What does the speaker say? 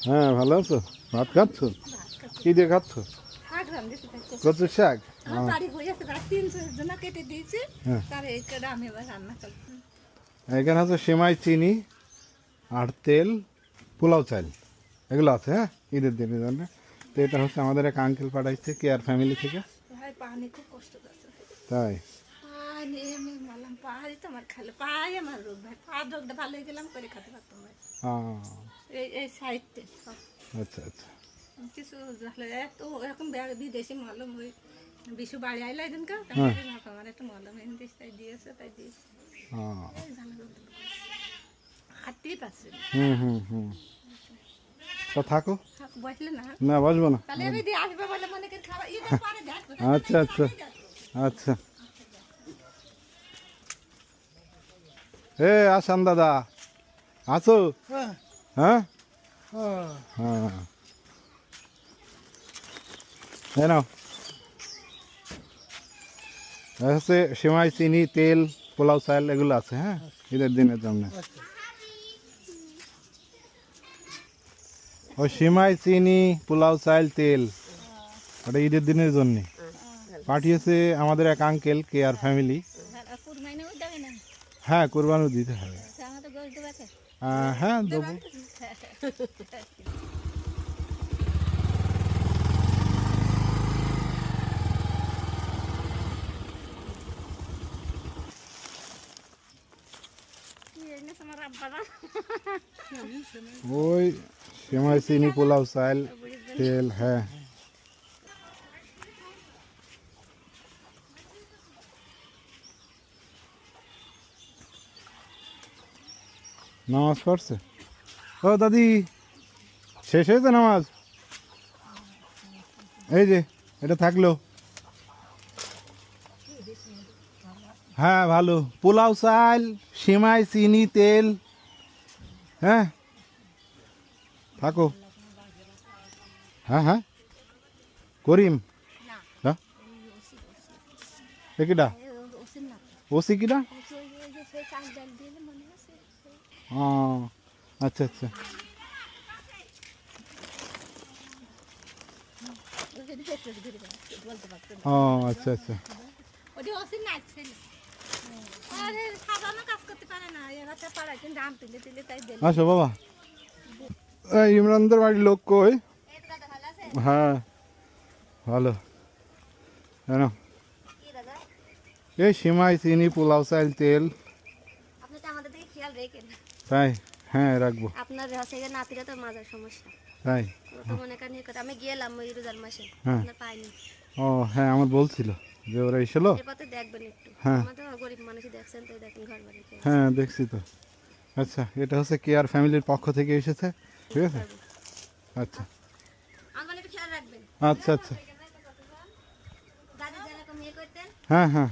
হ্যাঁ, ভালো আছো? ভাত খাচ্ছ? কি দিয়ে খাচ্ছ? কচুর শাক। এখানে হচ্ছে সেমাই, চিনি আর তেল, পোলাও চাল, এগুলো আছে। হ্যাঁ, ঈদের দিনের জন্য। তো এটা হচ্ছে আমাদের এক আঙ্কেল পাঠাইছে কেয়ার ফ্যামিলি থেকে। তাই আচ্ছা আচ্ছা। কিছু এত এরকম বিদেশি মলম ওই বিশু বাড়ি আইলা এদিনকার আমার একটা মলম এনে তাই দিয়েছে তাই দিয়েছে হাঁটতেই পারছে তো থাকো। বসলে না না, বসবো না। তাহলে আমি দিয়ে আসবে বলে মনে করি খাবার আচ্ছা আচ্ছা আচ্ছা। আসান দাদা, আছো? হ্যাঁ হ্যাঁ, নাও। হচ্ছে সেমাই, চিনি, তেল, পোলাও চাল এগুলো আছে। হ্যাঁ, ঈদের দিনের জন্য। ওই সেমাই, চিনি, পোলাও চাল, তেল ওটা ঈদের দিনের জন্য পাঠিয়েছে আমাদের এক আঙ্কেল কেয়ার ফ্যামিলি। হ্যাঁ, কোরবানিও দিতে হবে। হ্যাঁ, দেবো। ওই সেমাই, চিনি, পোলাও চাল, তেল। হ্যাঁ, নামাজ পড়ছে? ও দাদি, শেষ হয়েছে নামাজ? এই যে এটা থাকলো। হ্যাঁ, ভালো। পোলাও চাল, সেমাই, চিনি, তেল। হ্যাঁ, থাকো। হ্যাঁ হ্যাঁ, করিম। হ্যাঁ, কিটা ওসি কিটা? ও আচ্ছা আচ্ছা। ও আচ্ছা আচ্ছা। আসো বাবা। ইমরানদের বাড়ির লোক কই? হ্যাঁ, ভালো। এই সেমাই, চিনি, পোলাও চাল, তেল। তাই? হ্যাঁ, রাখবো। আপনার নাতিরা তো মাজার সমস্যা। তাই? মনে করেন আমি গেলাম ওই রোজার মাসে, পাইনি। ও হ্যাঁ, আমার বলছিল যে ওরা এসেছিল। দেখবেন একটু। হ্যাঁ, আমাদের গরিব মানুষই দেখছেন, তাই দেখেন ঘর বাড়ি। হ্যাঁ, দেখছি তো। আচ্ছা, এটা হচ্ছে কেয়ার ফ্যামিলির পক্ষ থেকে এসেছে। ঠিক আছে। আচ্ছা আচ্ছা আচ্ছা। হ্যাঁ হ্যাঁ।